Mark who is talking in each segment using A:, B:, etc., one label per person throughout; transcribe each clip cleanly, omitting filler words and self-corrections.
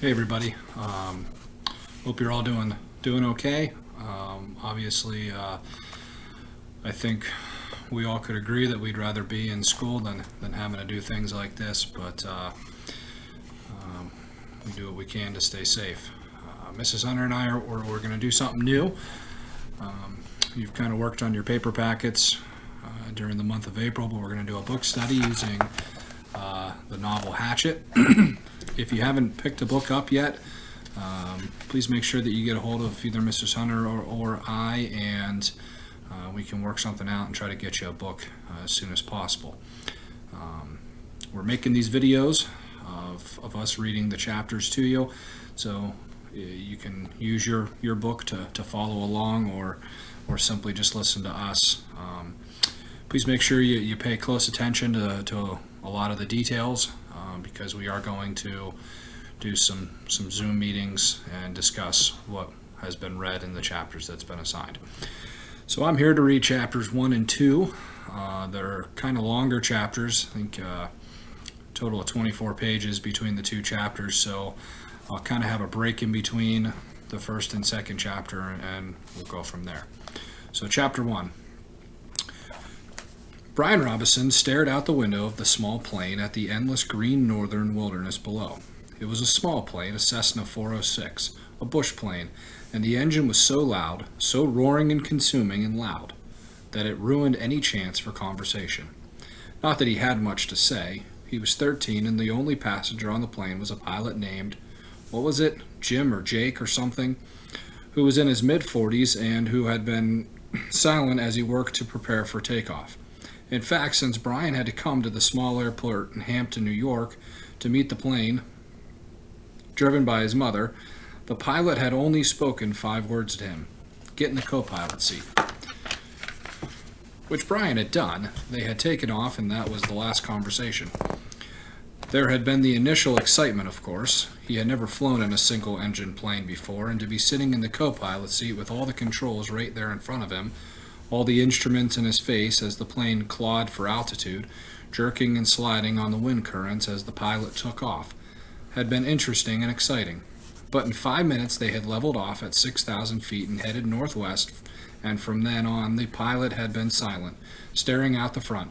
A: Hey everybody. Hope you're all doing okay. Obviously, I think we all could agree that we'd rather be in school than having to do things like this, but we do what we can to stay safe. Mrs. Hunter and I we're going to do something new. You've kind of worked on your paper packets during the month of April, but we're going to do a book study using the novel Hatchet. If you haven't picked a book up yet, please make sure that you get a hold of either Mrs. Hunter or I, and we can work something out and try to get you a book as soon as possible. We're making these videos of us reading the chapters to you, so you can use your book to follow along, or simply just listen to us. Please make sure you pay close attention to a lot of the details, because we are going to do some Zoom meetings and discuss what has been read in the chapters that's been assigned. So I'm here to read chapters 1 and 2. They're kind of longer chapters. I think total of 24 pages between the two chapters, so I'll kind of have a break in between the first and second chapter, and we'll go from there. So chapter 1. Brian Robinson stared out the window of the small plane at the endless green northern wilderness below. It was a small plane, a Cessna 406, a bush plane, and the engine was so loud, so roaring and consuming and loud, that it ruined any chance for conversation. Not that he had much to say. He was 13, and the only passenger on the plane was a pilot named, what was it, Jim or Jake or something, who was in his mid-40s and who had been silent as he worked to prepare for takeoff. In fact, since Brian had to come to the small airport in Hampton, New York, to meet the plane driven by his mother, the pilot had only spoken 5 words to him: get in the co-pilot seat. Which Brian had done. They had taken off, and that was the last conversation. There had been the initial excitement, of course. He had never flown in a single-engine plane before, and to be sitting in the co-pilot seat with all the controls right there in front of him, all the instruments in his face as the plane clawed for altitude, jerking and sliding on the wind currents as the pilot took off, had been interesting and exciting. But in 5 minutes they had leveled off at 6,000 feet and headed northwest, and from then on the pilot had been silent, staring out the front,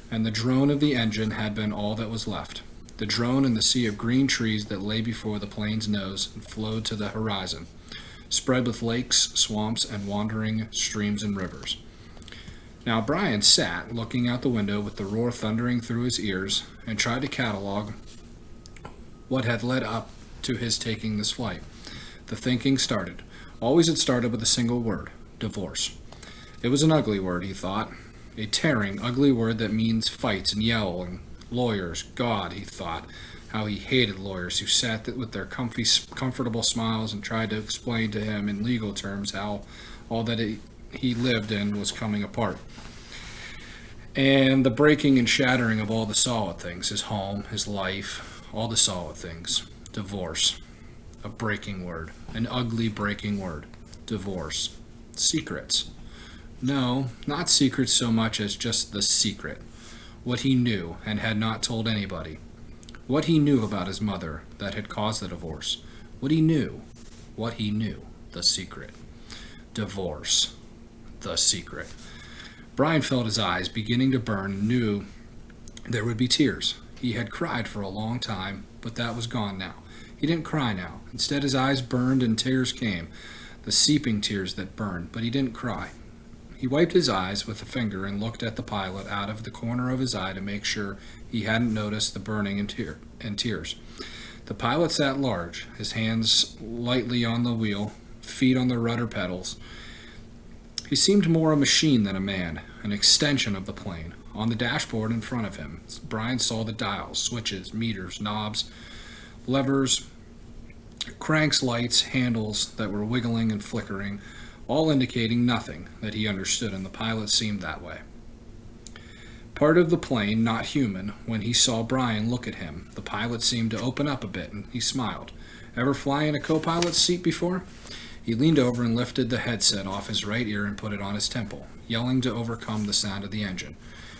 A: and the drone of the engine had been all that was left. The drone and the sea of green trees that lay before the plane's nose and flowed to the horizon, spread with lakes, swamps, and wandering streams and rivers. Now Brian sat, looking out the window with the roar thundering through his ears, and tried to catalog what had led up to his taking this flight. The thinking started. Always it started with a single word: divorce. It was an ugly word, he thought. A tearing, ugly word that means fights and yelling. Lawyers. God, he thought, how he hated lawyers who sat with their comfortable smiles and tried to explain to him in legal terms how all that he lived in was coming apart. And the breaking and shattering of all the solid things, his home, his life, all the solid things. Divorce. A breaking word. An ugly breaking word. Divorce. Secrets. No, not secrets so much as just the secret. What he knew and had not told anybody. What he knew about his mother that had caused the divorce. What he knew. The secret. Divorce. The secret. Brian felt his eyes beginning to burn and knew there would be tears. He had cried for a long time, but that was gone now. He didn't cry now. Instead, his eyes burned and tears came, the seeping tears that burned, but he didn't cry. He wiped his eyes with a finger and looked at the pilot out of the corner of his eye to make sure he hadn't noticed the burning and tears. The pilot sat large, his hands lightly on the wheel, feet on the rudder pedals. He seemed more a machine than a man, an extension of the plane. On the dashboard in front of him, Brian saw the dials, switches, meters, knobs, levers, cranks, lights, handles that were wiggling and flickering, all indicating nothing that he understood, and the pilot seemed that way. Part of the plane, not human. When he saw Brian look at him, the pilot seemed to open up a bit, and he smiled. Ever fly in a co-pilot's seat before? He leaned over and lifted the headset off his right ear and put it on his temple, yelling to overcome the sound of the engine.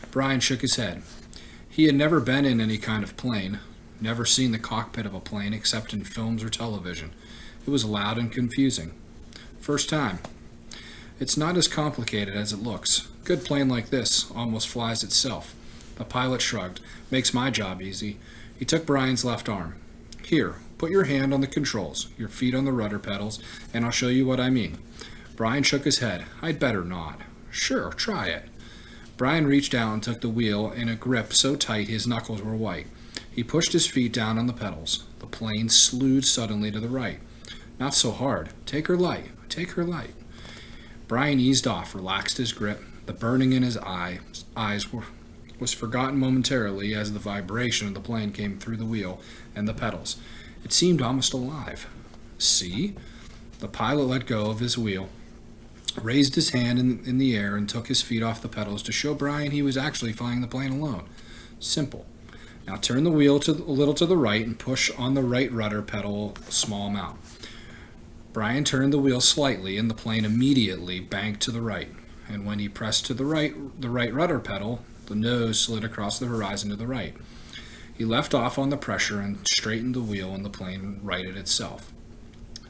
A: Brian shook his head. He had never been in any kind of plane, Never seen the cockpit of a plane except in films or television. It was loud and confusing. First time. It's not as complicated as it looks. Good plane like this almost flies itself. The pilot shrugged. Makes my job easy. He took Brian's left arm. Here, put your hand on the controls, your feet on the rudder pedals, and I'll show you what I mean. Brian shook his head. I'd better not. Sure, try it. Brian reached out and took the wheel in a grip so tight his knuckles were white. He pushed his feet down on the pedals. The plane slewed suddenly to the right. Not so hard. Take her light. Take her light. Brian eased off, relaxed his grip. The burning in his eyes was forgotten momentarily as the vibration of the plane came through the wheel and the pedals. It seemed almost alive. See? The pilot let go of his wheel, raised his hand in the air, and took his feet off the pedals to show Brian he was actually flying the plane alone. Simple. Now turn the wheel a little to the right and push on the right rudder pedal a small amount. Brian turned the wheel slightly and the plane immediately banked to the right. And when he pressed to the right rudder pedal, the nose slid across the horizon to the right. He left off on the pressure and straightened the wheel and the plane righted itself.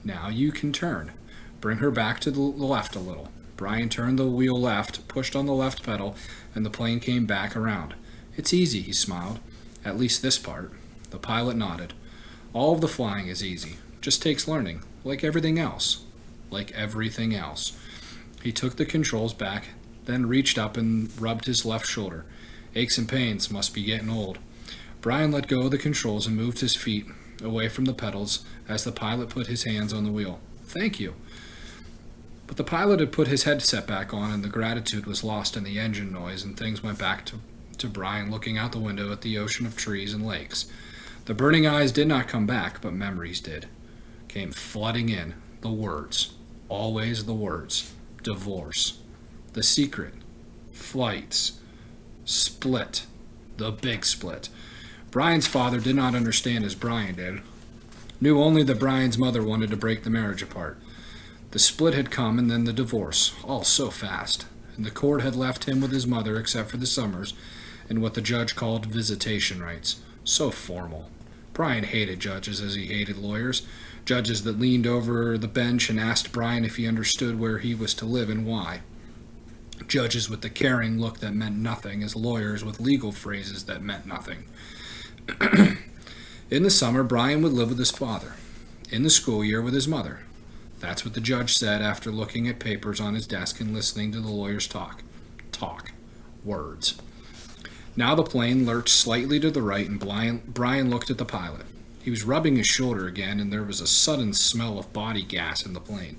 A: Now you can turn. Bring her back to the left a little. Brian turned the wheel left, pushed on the left pedal, and the plane came back around. It's easy, he smiled. At least this part. The pilot nodded. All of the flying is easy. Just takes learning. Like everything else. Like everything else. He took the controls back, then reached up and rubbed his left shoulder. Aches and pains, must be getting old. Brian let go of the controls and moved his feet away from the pedals as the pilot put his hands on the wheel. Thank you. But the pilot had put his headset back on and the gratitude was lost in the engine noise and things went back to Brian looking out the window at the ocean of trees and lakes. The burning eyes did not come back, but memories did. Came flooding in. The words. Always the words. Divorce. The secret. Flights. Split. The big split. Brian's father did not understand as Brian did. Knew only that Brian's mother wanted to break the marriage apart. The split had come and then the divorce, all so fast. And the court had left him with his mother except for the summers and what the judge called visitation rights. So formal. Brian hated judges as he hated lawyers. Judges that leaned over the bench and asked Brian if he understood where he was to live and why. Judges with the caring look that meant nothing as lawyers with legal phrases that meant nothing. In the summer, Brian would live with his father. In the school year with his mother. That's what the judge said after looking at papers on his desk and listening to the lawyers talk. Talk. Words. Now the plane lurched slightly to the right and Brian looked at the pilot. He was rubbing his shoulder again and there was a sudden smell of body gas in the plane.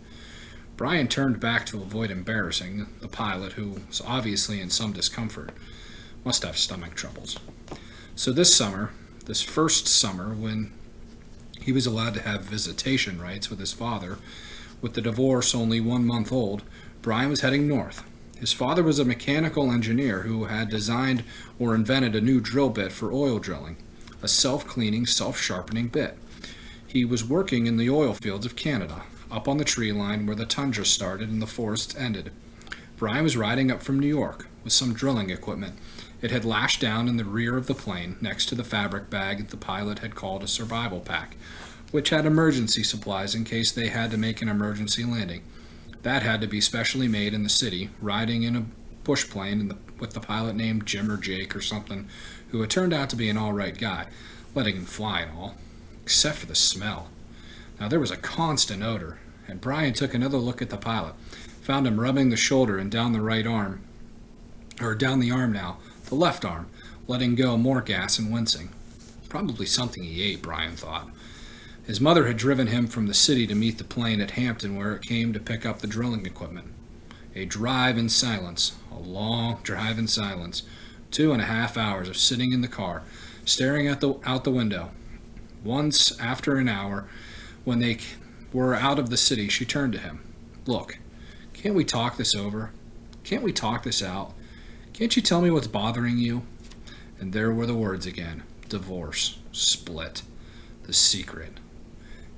A: Brian turned back to avoid embarrassing the pilot, who was obviously in some discomfort. Must have stomach troubles. So this first summer, when he was allowed to have visitation rights with his father, with the divorce only 1 month old, Brian was heading north. His father was a mechanical engineer who had designed or invented a new drill bit for oil drilling, a self-cleaning, self-sharpening bit. He was working in the oil fields of Canada, up on the tree line where the tundra started and the forests ended. Brian was riding up from New York with some drilling equipment. It had lashed down in the rear of the plane next to the fabric bag the pilot had called a survival pack, which had emergency supplies in case they had to make an emergency landing. That had to be specially made in the city, riding in a bush plane with the pilot named Jim or Jake or something, who had turned out to be an all-right guy, letting him fly and all, except for the smell. Now there was a constant odor, and Brian took another look at the pilot, found him rubbing the shoulder and down the right arm, or down the arm now, the left arm, letting go more gas and wincing. Probably something he ate, Brian thought. His mother had driven him from the city to meet the plane at Hampton where it came to pick up the drilling equipment. A drive in silence, a long drive in silence, 2.5 hours of sitting in the car, staring out the window. Once, after an hour, when they were out of the city, she turned to him. Look, can't we talk this over? Can't we talk this out? Can't you tell me what's bothering you? And there were the words again. Divorce. Split. The secret.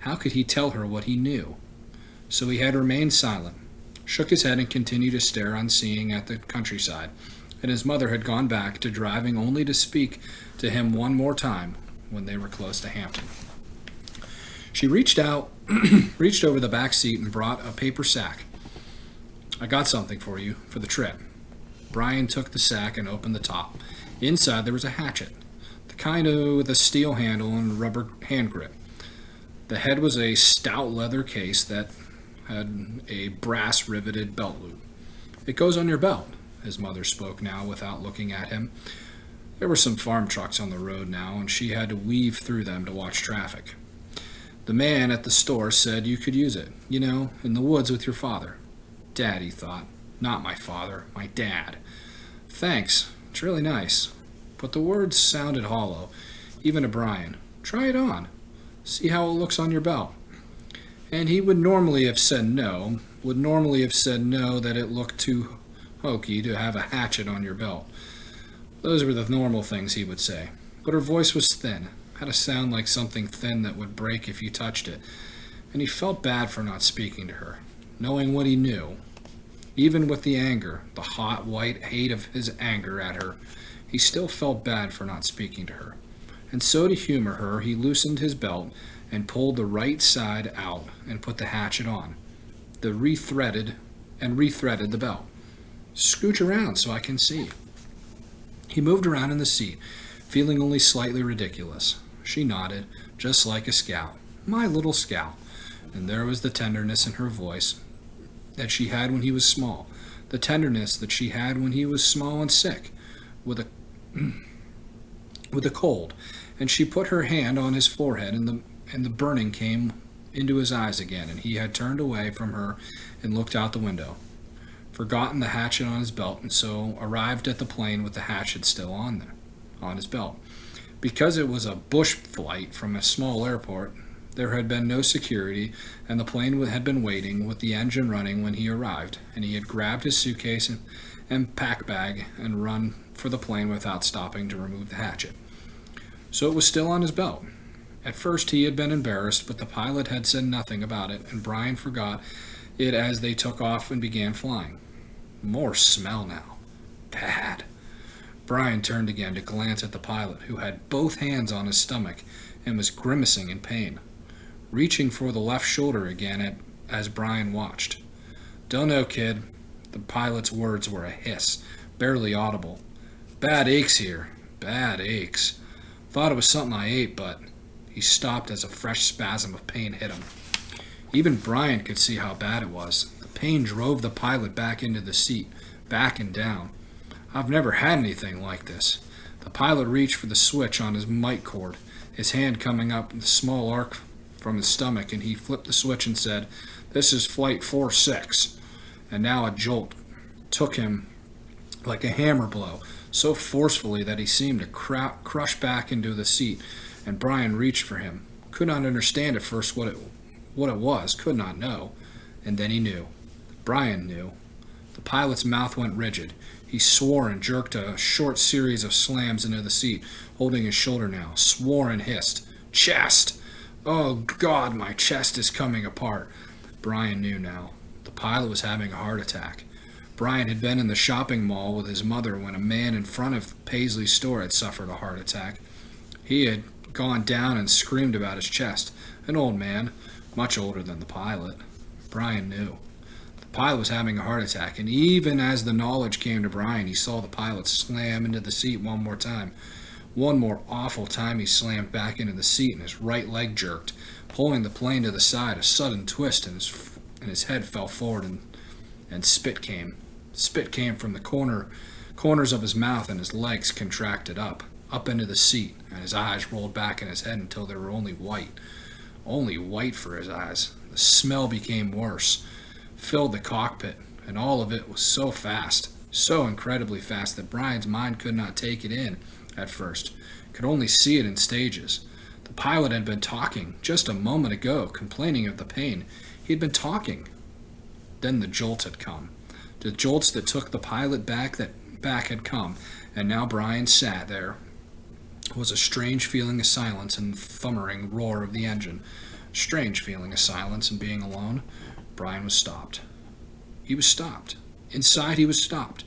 A: How could he tell her what he knew? So he had remained silent, shook his head and continued to stare unseeing at the countryside, and his mother had gone back to driving only to speak to him one more time, when they were close to Hampton. She reached over the back seat and brought a paper sack. "I got something for you for the trip." Brian took the sack and opened the top. Inside there was a hatchet, the kind with a steel handle and rubber hand grip. The head was a stout leather case that had a brass riveted belt loop. "It goes on your belt." His mother spoke now without looking at him. There were some farm trucks on the road now, and she had to weave through them to watch traffic. "The man at the store said you could use it, in the woods with your father." Dad, he thought. Not my father, my dad. "Thanks, it's really nice." But the words sounded hollow, even to Brian. "Try it on. See how it looks on your belt." And he would normally have said no, that it looked too hokey to have a hatchet on your belt. Those were the normal things he would say. But her voice was thin, had a sound like something thin that would break if you touched it, and he felt bad for not speaking to her, knowing what he knew. Even with the anger, the hot, white hate of his anger at her, he still felt bad for not speaking to her. And so to humor her, he loosened his belt and pulled the right side out and put the hatchet on, rethreaded the belt. "Scooch around so I can see." He moved around in the seat, feeling only slightly ridiculous. She nodded, just like a scout. My little scout. And there was the tenderness in her voice that she had when he was small, the tenderness that she had when he was small and sick, with a cold, and she put her hand on his forehead, and the burning came into his eyes again, and he had turned away from her and looked out the window, forgotten the hatchet on his belt, and so arrived at the plane with the hatchet still on his belt. Because it was a bush flight from a small airport, there had been no security, and the plane had been waiting with the engine running when he arrived, and he had grabbed his suitcase and pack bag and run for the plane without stopping to remove the hatchet. So it was still on his belt. At first he had been embarrassed, but the pilot had said nothing about it, and Brian forgot it as they took off and began flying. More smell now. Bad. Brian turned again to glance at the pilot, who had both hands on his stomach and was grimacing in pain, reaching for the left shoulder again as Brian watched. "Don't know, kid." The pilot's words were a hiss, barely audible. "Bad aches here. Bad aches. Thought it was something I ate, but..." He stopped as a fresh spasm of pain hit him. Even Brian could see how bad it was. The pain drove the pilot back into the seat, back and down. "I've never had anything like this." The pilot reached for the switch on his mic cord, his hand coming up with a small arc from his stomach, and he flipped the switch and said, "This is Flight 46. And now a jolt took him like a hammer blow, so forcefully that he seemed to crush back into the seat, and Brian reached for him. Could not understand at first what it was, could not know. And then he knew. Brian knew. The pilot's mouth went rigid. He swore and jerked a short series of slams into the seat, holding his shoulder now, swore and hissed. "Chest! Oh, God, my chest is coming apart." Brian knew now. The pilot was having a heart attack. Brian had been in the shopping mall with his mother when a man in front of Paisley's store had suffered a heart attack. He had gone down and screamed about his chest. An old man, much older than the pilot. Brian knew. The pilot was having a heart attack, and even as the knowledge came to Brian, he saw the pilot slam into the seat one more time. One more awful time he slammed back into the seat, and his right leg jerked, pulling the plane to the side. A sudden twist, and his head fell forward, and spit came. Spit came from the corners of his mouth, and his legs contracted up into the seat, and his eyes rolled back in his head until they were only white for his eyes. The smell became worse, filled the cockpit, and all of it was so fast, so incredibly fast that Brian's mind could not take it in at first, could only see it in stages. The pilot had been talking just a moment ago, complaining of the pain. He had been talking. Then the jolts had come. The jolts that took the pilot back had come, and now Brian sat there. It was a strange feeling of silence and thundering roar of the engine. Strange feeling of silence and being alone. Brian was stopped. He was stopped. Inside he was stopped.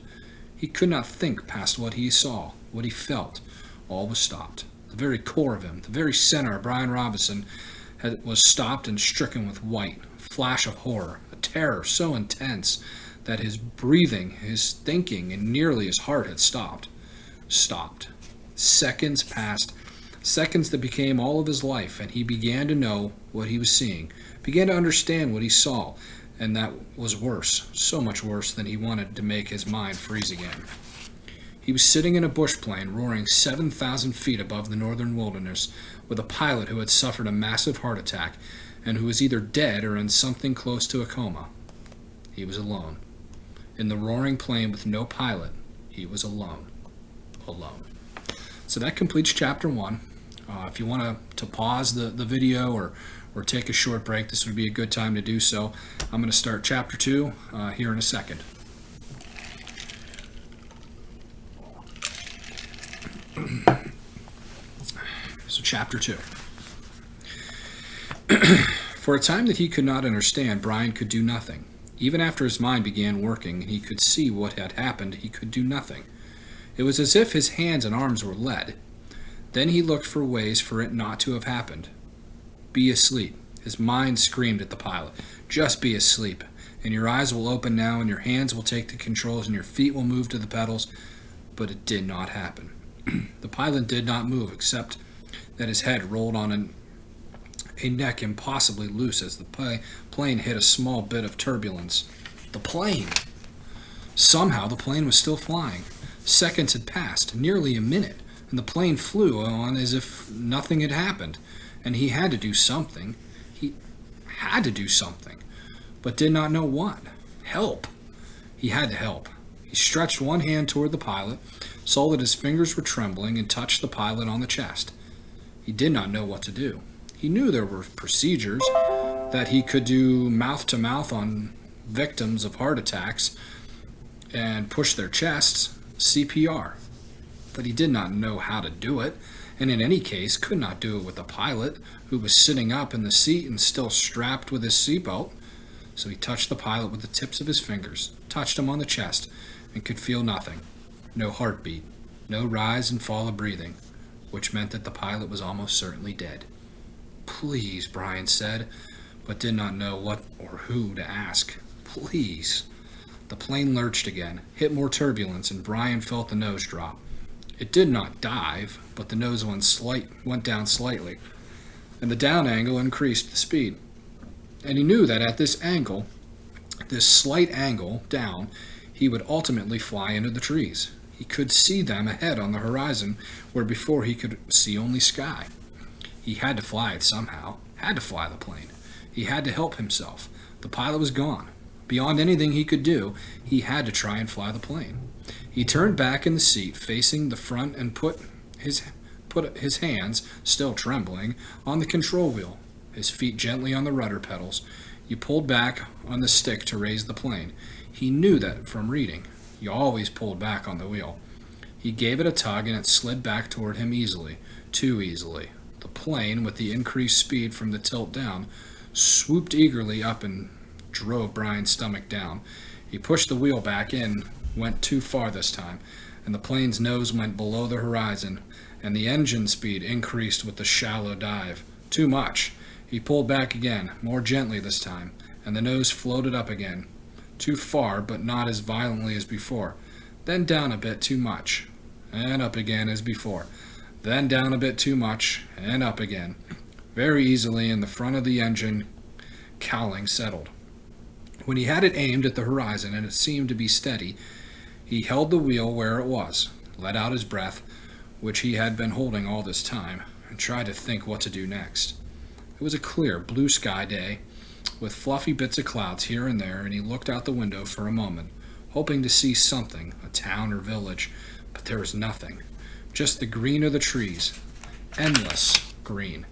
A: He could not think past what he saw, what he felt. All was stopped. The The very core of him, the very center of Brian Robinson, was stopped and stricken with white, a flash of horror, a terror so intense that his breathing, his thinking, and nearly his heart had stopped. Stopped. Seconds passed, seconds that became all of his life, and he began to know what he was seeing, began to understand what he saw, and that was worse, so much worse than he wanted to make his mind freeze again. He was sitting in a bush plane roaring 7,000 feet above the northern wilderness with a pilot who had suffered a massive heart attack and who was either dead or in something close to a coma. He was alone. In the roaring plane with no pilot, he was alone. Alone. So that completes chapter 1. If you want to pause the video or take a short break, this would be a good time to do so. I'm going to start chapter 2 here in a second. So chapter 2. For a time that he could not understand, Brian could do nothing. Even after his mind began working and he could see what had happened, he could do nothing. It was as if his hands and arms were lead. Then he looked for ways for it not to have happened. Be asleep. His mind screamed at the pilot. Just be asleep, and your eyes will open now, and your hands will take the controls, and your feet will move to the pedals. But it did not happen. The pilot did not move, except that his head rolled on a neck impossibly loose as the plane hit a small bit of turbulence. The plane! Somehow the plane was still flying. Seconds had passed, nearly a minute, and the plane flew on as if nothing had happened. And he had to do something. He had to do something, but did not know what. Help! He had to help. He stretched one hand toward the pilot, saw that his fingers were trembling, and touched the pilot on the chest. He did not know what to do. He knew there were procedures, that he could do mouth-to-mouth on victims of heart attacks and push their chests, CPR. But he did not know how to do it, and in any case could not do it with the pilot, who was sitting up in the seat and still strapped with his seatbelt. So he touched the pilot with the tips of his fingers, touched him on the chest, and could feel nothing. No heartbeat, no rise and fall of breathing, which meant that the pilot was almost certainly dead. Please, Brian said, but did not know what or who to ask. Please. The plane lurched again, hit more turbulence, and Brian felt the nose drop. It did not dive, but the nose went down slightly, and the down angle increased the speed. And he knew that at this angle, this slight angle down, he would ultimately fly into the trees. He could see them ahead on the horizon, where before he could see only sky. He had to fly it somehow, had to fly the plane. He had to help himself. The pilot was gone. Beyond anything he could do, he had to try and fly the plane. He turned back in the seat, facing the front, and put his hands, still trembling, on the control wheel, his feet gently on the rudder pedals. He pulled back on the stick to raise the plane. He knew that from reading. He always pulled back on the wheel. He gave it a tug, and it slid back toward him easily, too easily. The plane, with the increased speed from the tilt down, swooped eagerly up and drove Brian's stomach down. He pushed the wheel back in, went too far this time, and the plane's nose went below the horizon, and the engine speed increased with the shallow dive. Too much. He pulled back again, more gently this time, and the nose floated up again. Too far, but not as violently as before. Then down a bit too much, and up again as before. Then down a bit too much, and up again. Very easily, and the front of the engine cowling settled. When he had it aimed at the horizon and it seemed to be steady, he held the wheel where it was, let out his breath, which he had been holding all this time, and tried to think what to do next. It was a clear, blue sky day, with fluffy bits of clouds here and there, and he looked out the window for a moment, hoping to see something, a town or village, but there was nothing. Just the green of the trees, endless green,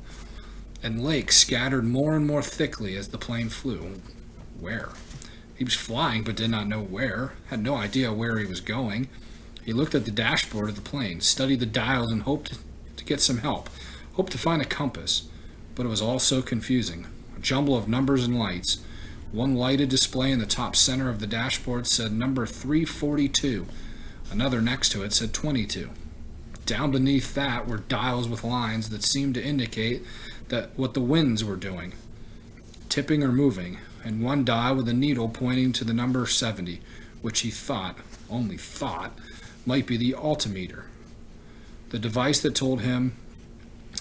A: and lakes scattered more and more thickly as the plane flew. Where? He was flying but did not know where, had no idea where he was going. He looked at the dashboard of the plane, studied the dials, and hoped to get some help, hoped to find a compass, but it was all so confusing. A jumble of numbers and lights. One lighted display in the top center of the dashboard said number 342. Another next to it said 22. Down beneath that were dials with lines that seemed to indicate that what the winds were doing, tipping or moving, and one dial with a needle pointing to the number 70, which he thought, only thought, might be the altimeter, the device that told him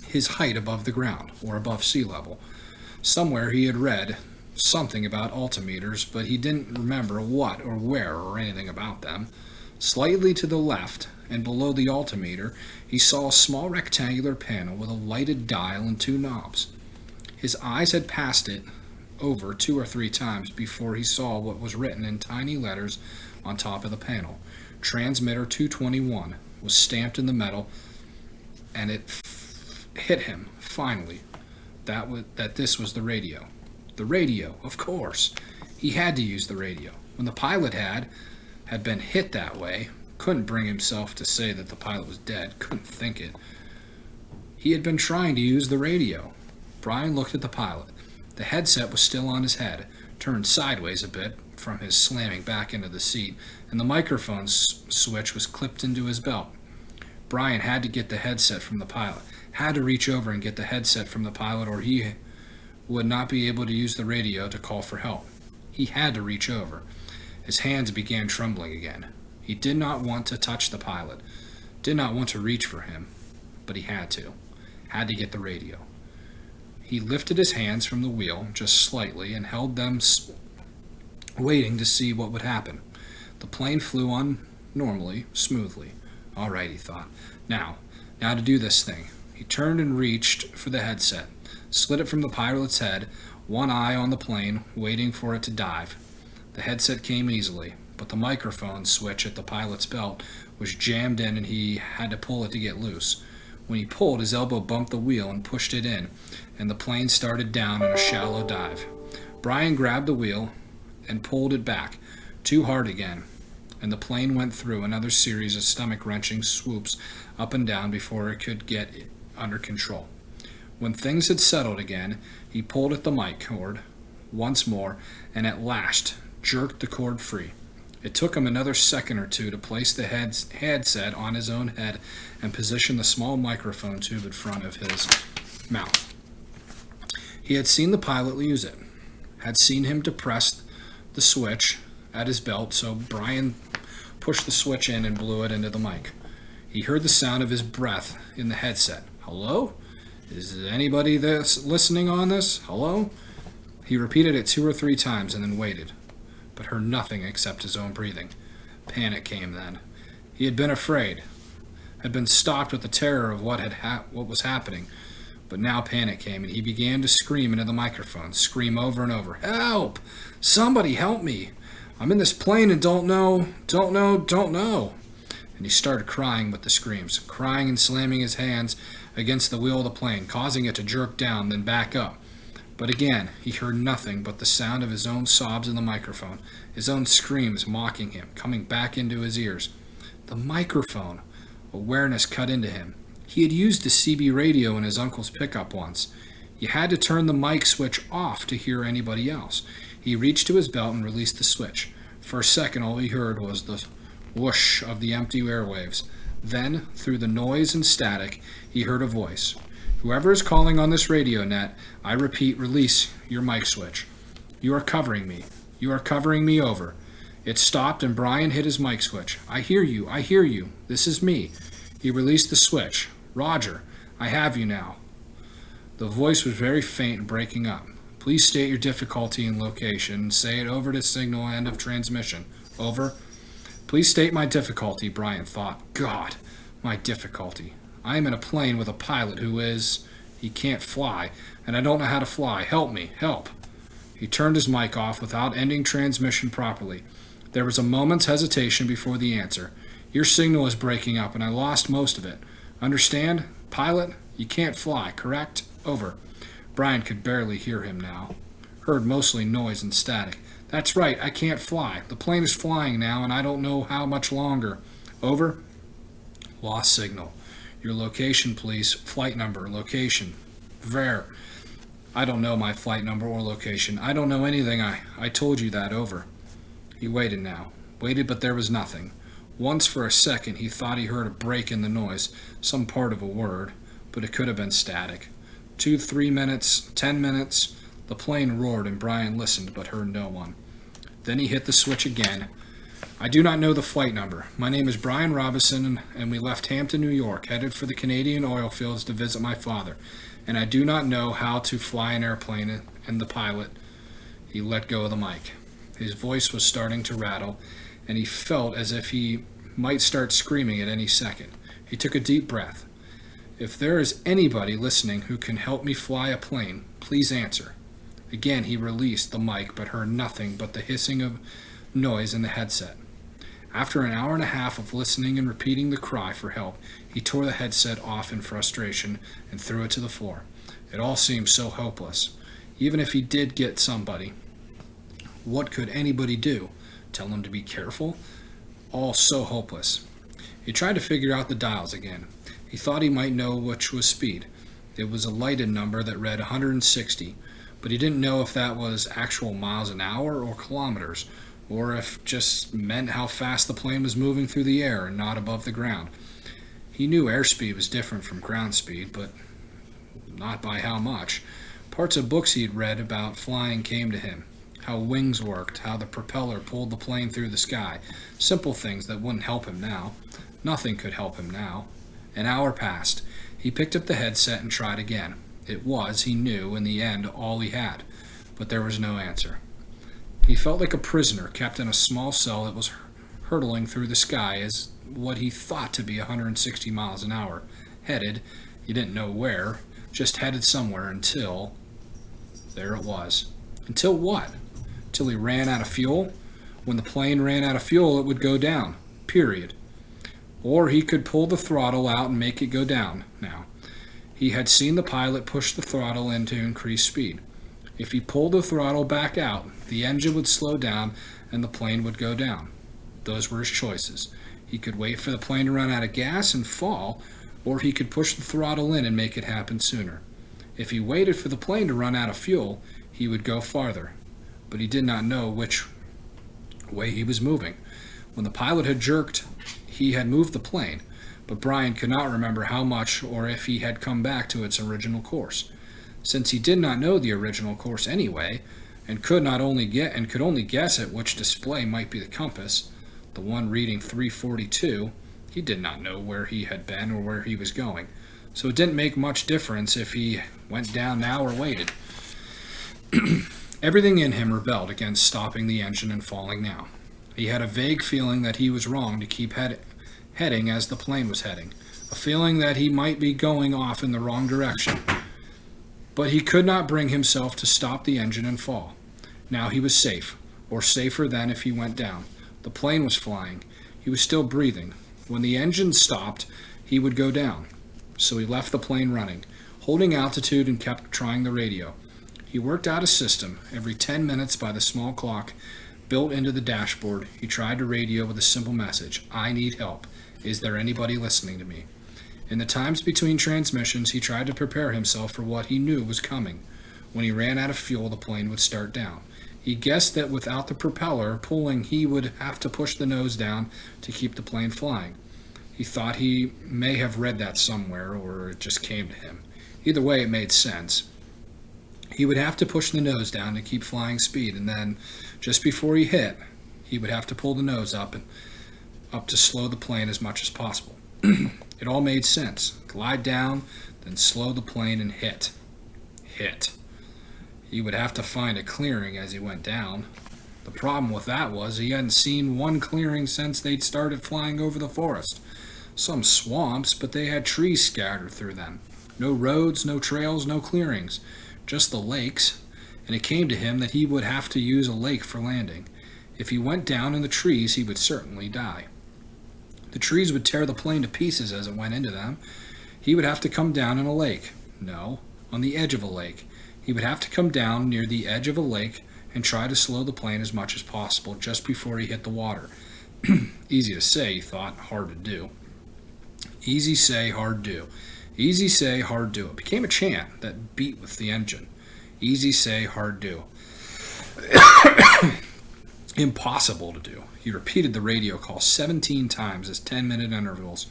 A: his height above the ground, or above sea level. Somewhere he had read something about altimeters, but he didn't remember what or where or anything about them. Slightly to the left, and below the altimeter, he saw a small rectangular panel with a lighted dial and two knobs. His eyes had passed it over 2 or 3 times before he saw what was written in tiny letters on top of the panel. Transmitter 221 was stamped in the metal, and it hit him, finally, that this was the radio. The radio, of course. He had to use the radio. When the pilot had been hit that way, couldn't bring himself to say that the pilot was dead, couldn't think it. He had been trying to use the radio. Brian looked at the pilot. The headset was still on his head, turned sideways a bit from his slamming back into the seat, and the microphone switch was clipped into his belt. Brian had to get the headset from the pilot, had to reach over and get the headset from the pilot, or he would not be able to use the radio to call for help. He had to reach over. His hands began trembling again. He did not want to touch the pilot, did not want to reach for him, but he had to get the radio. He lifted his hands from the wheel just slightly and held them waiting to see what would happen. The plane flew on normally, smoothly. All right, he thought. Now to do this thing. He turned and reached for the headset, slid it from the pilot's head, one eye on the plane, waiting for it to dive. The headset came easily, but the microphone switch at the pilot's belt was jammed in and he had to pull it to get loose. When he pulled, his elbow bumped the wheel and pushed it in, and the plane started down in a shallow dive. Brian grabbed the wheel and pulled it back, too hard again, and the plane went through another series of stomach-wrenching swoops up and down before it could get under control. When things had settled again, he pulled at the mic cord once more and at last jerked the cord free. It took him another second or two to place the headset on his own head and position the small microphone tube in front of his mouth. He had seen the pilot use it, had seen him depress the switch at his belt, so Brian pushed the switch in and blew it into the mic. He heard the sound of his breath in the headset. Hello? Is anybody listening on this? Hello? He repeated it 2 or 3 times and then waited, but heard nothing except his own breathing. Panic came then. He had been afraid, had been stopped with the terror of what was happening, but now panic came, and he began to scream into the microphone, scream over and over, "Help! Somebody help me! I'm in this plane and don't know. And he started crying with the screams, crying and slamming his hands against the wheel of the plane, causing it to jerk down, then back up. But again, he heard nothing but the sound of his own sobs in the microphone, his own screams mocking him, coming back into his ears. The microphone! Awareness cut into him. He had used the CB radio in his uncle's pickup once. You had to turn the mic switch off to hear anybody else. He reached to his belt and released the switch. For a second, all he heard was the whoosh of the empty airwaves. Then, through the noise and static, he heard a voice. "Whoever is calling on this radio net, I repeat, release your mic switch. You are covering me. You are covering me over." It stopped and Brian hit his mic switch. I hear you. This is me." He released the switch. "Roger, I have you now." The voice was very faint and breaking up. "Please state your difficulty and location. Say it over to signal end of transmission. Over." "Please state my difficulty," Brian thought. God, my difficulty. I am in a plane with a pilot he can't fly, and I don't know how to fly. Help me, help. He turned his mic off without ending transmission properly. There was a moment's hesitation before the answer. "Your signal is breaking up, and I lost most of it. Understand? Pilot, you can't fly, correct? Over." Brian could barely hear him now. Heard mostly noise and static. "That's right, I can't fly. The plane is flying now, and I don't know how much longer. Over." "Lost signal. Your location, please. Flight number, location. Where?" "I don't know my flight number or location. I don't know anything. I told you that. Over." He waited now. Waited, but there was nothing. Once for a second he thought he heard a break in the noise, some part of a word, but it could have been static. 2, 3 minutes, 10 minutes, the plane roared and Brian listened but heard no one. Then he hit the switch again. I do not know the flight number. My name is Brian Robinson, and we left Hampton, New York, headed for the Canadian oil fields to visit my father. And I do not know how to fly an airplane, and the pilot, he let go of the mic. His voice was starting to rattle, and he felt as if he might start screaming at any second. He took a deep breath. If there is anybody listening who can help me fly a plane, please answer. Again he released the mic but heard nothing but the hissing of noise in the headset. After an hour and a half of listening and repeating the cry for help, he tore the headset off in frustration and threw it to the floor. It all seemed so hopeless. Even if he did get somebody, what could anybody do? Tell him to be careful? All so hopeless. He tried to figure out the dials again. He thought he might know which was speed. It was a lighted number that read 160, but he didn't know if that was actual miles an hour or kilometers, or if just meant how fast the plane was moving through the air and not above the ground. He knew airspeed was different from ground speed, but not by how much. Parts of books he'd read about flying came to him. How wings worked, how the propeller pulled the plane through the sky. Simple things that wouldn't help him now. Nothing could help him now. An hour passed. He picked up the headset and tried again. It was, he knew, in the end, all he had. But there was no answer. He felt like a prisoner kept in a small cell that was hurtling through the sky as what he thought to be 160 miles an hour. Headed, he didn't know where, just headed somewhere until... There it was. Until what? Till he ran out of fuel? When the plane ran out of fuel, it would go down. Period. Or he could pull the throttle out and make it go down now. He had seen the pilot push the throttle in to increase speed. If he pulled the throttle back out, the engine would slow down and the plane would go down. Those were his choices. He could wait for the plane to run out of gas and fall, or he could push the throttle in and make it happen sooner. If he waited for the plane to run out of fuel, he would go farther. But he did not know which way he was moving. When the pilot had jerked, he had moved the plane, but Brian could not remember how much or if he had come back to its original course. Since he did not know the original course anyway, and could only guess at which display might be the compass, the one reading 342, he did not know where he had been or where he was going. So it didn't make much difference if he went down now or waited. Everything in him rebelled against stopping the engine and falling now. He had a vague feeling that he was wrong to keep heading as the plane was heading, a feeling that he might be going off in the wrong direction. But he could not bring himself to stop the engine and fall. Now he was safe, or safer than if he went down. The plane was flying. He was still breathing. When the engine stopped, he would go down. So he left the plane running, holding altitude and kept trying the radio. He worked out a system. Every 10 minutes by the small clock built into the dashboard, he tried to radio with a simple message. I need help. Is there anybody listening to me? In the times between transmissions, he tried to prepare himself for what he knew was coming. When he ran out of fuel, the plane would start down. He guessed that without the propeller pulling, he would have to push the nose down to keep the plane flying. He thought he may have read that somewhere, or it just came to him. Either way, it made sense. He would have to push the nose down to keep flying speed, and then, just before he hit, he would have to pull the nose up to slow the plane as much as possible. It all made sense. Glide down, then slow the plane and hit. Hit. He would have to find a clearing as he went down. The problem with that was he hadn't seen one clearing since they'd started flying over the forest. Some swamps, but they had trees scattered through them. No roads, no trails, no clearings. Just the lakes, and it came to him that he would have to use a lake for landing. If he went down in the trees, he would certainly die. The trees would tear the plane to pieces as it went into them. He would have to come down in a lake. No, on the edge of a lake. He would have to come down near the edge of a lake and try to slow the plane as much as possible just before he hit the water. Easy to say, he thought, hard to do. Easy say, hard do. Easy say, hard do. It became a chant that beat with the engine. Easy say, hard do. Impossible to do. He repeated the radio call 17 times as 10-minute intervals,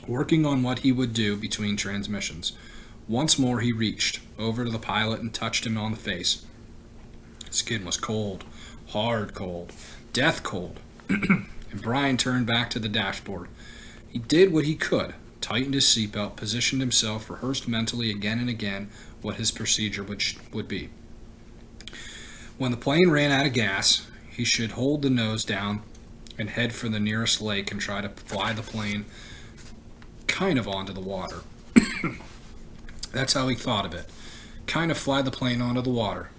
A: working on what he would do between transmissions. Once more he reached over to the pilot and touched him on the face. His skin was cold, hard cold, death cold, and Brian turned back to the dashboard. He did what he could, tightened his seatbelt, positioned himself, rehearsed mentally again and again what his procedure would be. When the plane ran out of gas, he should hold the nose down and head for the nearest lake and try to fly the plane kind of onto the water. That's how he thought of it. Kind of fly the plane onto the water.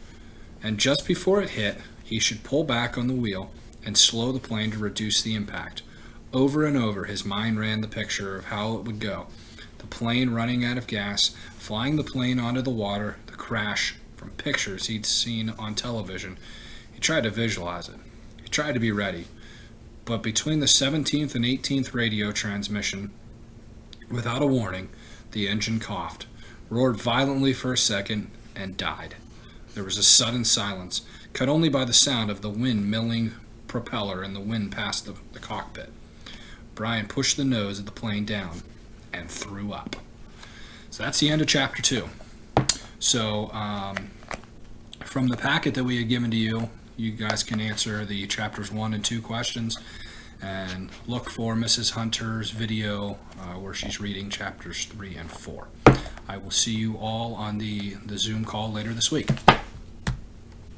A: And just before it hit, he should pull back on the wheel and slow the plane to reduce the impact. Over and over, his mind ran the picture of how it would go. The plane running out of gas, flying the plane onto the water, the crash from pictures he'd seen on television. He tried to visualize it. He tried to be ready. But between the 17th and 18th radio transmission, without a warning, the engine coughed, roared violently for a second, and died. There was a sudden silence, cut only by the sound of the wind milling propeller and the wind past the cockpit. Brian pushed the nose of the plane down and threw up. So that's the end of chapter 2. So from the packet that we had given to you, you guys can answer the chapters 1 and 2 questions and look for Mrs. Hunter's video where she's reading chapters 3 and 4. I will see you all on the Zoom call later this week.